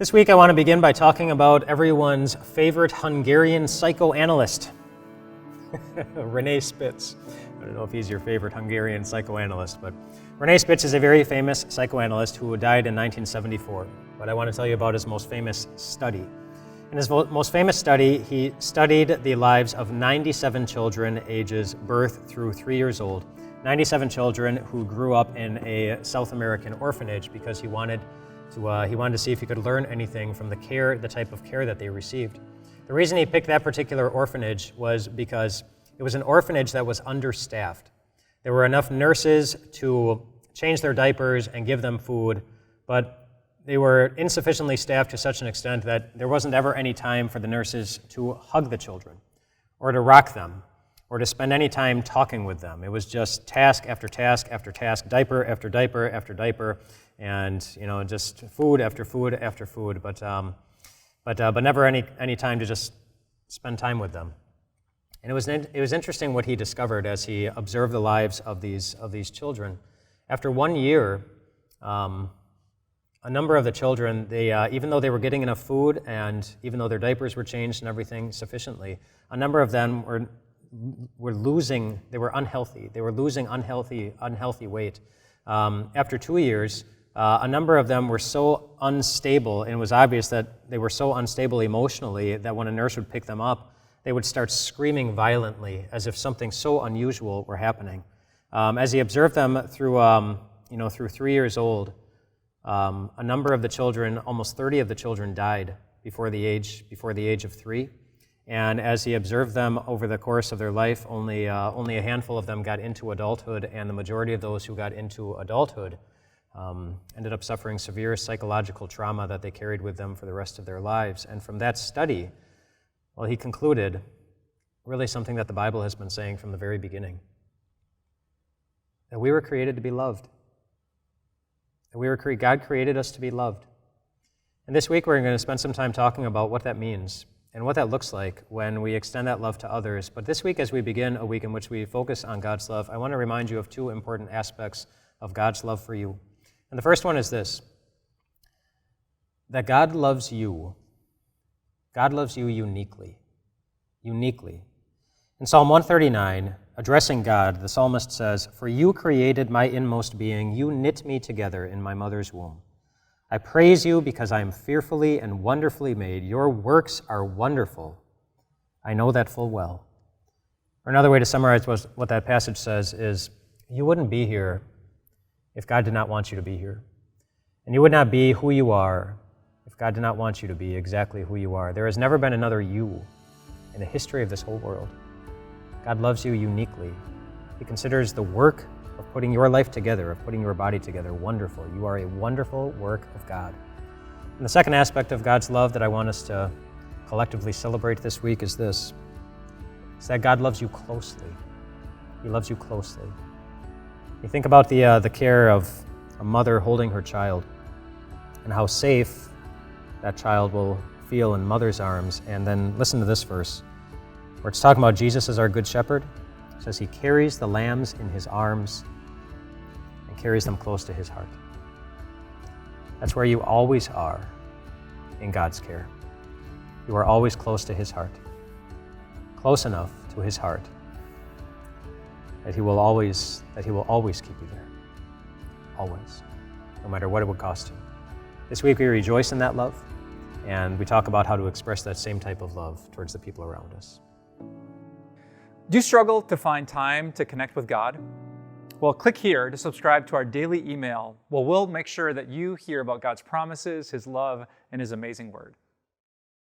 This week I want to begin by talking about everyone's favorite Hungarian psychoanalyst, René Spitz. I don't know if he's your favorite Hungarian psychoanalyst, but René Spitz is a very famous psychoanalyst who died in 1974. But I want to tell you about his most famous study. In his most famous study, he studied the lives of 97 children ages birth through 3 years old, 97 children who grew up in a South American orphanage because he wanted to see if he could learn anything from the type of care that they received. The reason he picked that particular orphanage was because it was an orphanage that was understaffed. There were enough nurses to change their diapers and give them food, but they were insufficiently staffed to such an extent that there wasn't ever any time for the nurses to hug the children, or to rock them, or to spend any time talking with them. It was just task after task after task, diaper after diaper after diaper, and just food after food after food, but never any time to just spend time with them. And it was interesting what he discovered as he observed the lives of these children. After 1 year, a number of the children, even though they were getting enough food and even though their diapers were changed and everything sufficiently, a number of them were unhealthy. They were losing unhealthy weight. After 2 years, a number of them were so unstable, and it was obvious that they were so unstable emotionally that when a nurse would pick them up, they would start screaming violently as if something so unusual were happening. As he observed them through 3 years old, a number of the children, almost 30 of the children, died before the age of 3. And as he observed them over the course of their life, only a handful of them got into adulthood, and the majority of those who got into adulthood ended up suffering severe psychological trauma that they carried with them for the rest of their lives. And from that study, he concluded really something that the Bible has been saying from the very beginning, that we were created to be loved. That God created us to be loved. And this week we're going to spend some time talking about what that means and what that looks like when we extend that love to others. But this week, as we begin a week in which we focus on God's love, I want to remind you of two important aspects of God's love for you. And the first one is this, that God loves you. God loves you uniquely. Uniquely. In Psalm 139, addressing God, the psalmist says, "For you created my inmost being, you knit me together in my mother's womb. I praise you because I am fearfully and wonderfully made. Your works are wonderful. I know that full well." Or another way to summarize what that passage says is, you wouldn't be here if God did not want you to be here. And you would not be who you are if God did not want you to be exactly who you are. There has never been another you in the history of this whole world. God loves you uniquely. He considers the work of putting your life together, of putting your body together, wonderful. You are a wonderful work of God. And the second aspect of God's love that I want us to collectively celebrate this week is this. It's that God loves you closely. He loves you closely. You think about the care of a mother holding her child and how safe that child will feel in mother's arms. And then listen to this verse where it's talking about Jesus as our good shepherd. It says he carries the lambs in his arms and carries them close to his heart. That's where you always are in God's care. You are always close to his heart, close enough to his heart that he will always keep you there, always, no matter what it would cost you. This week we rejoice in that love, and we talk about how to express that same type of love towards the people around us. Do you struggle to find time to connect with God? Well, click here to subscribe to our daily email. We'll make sure that you hear about God's promises, his love, and his amazing word.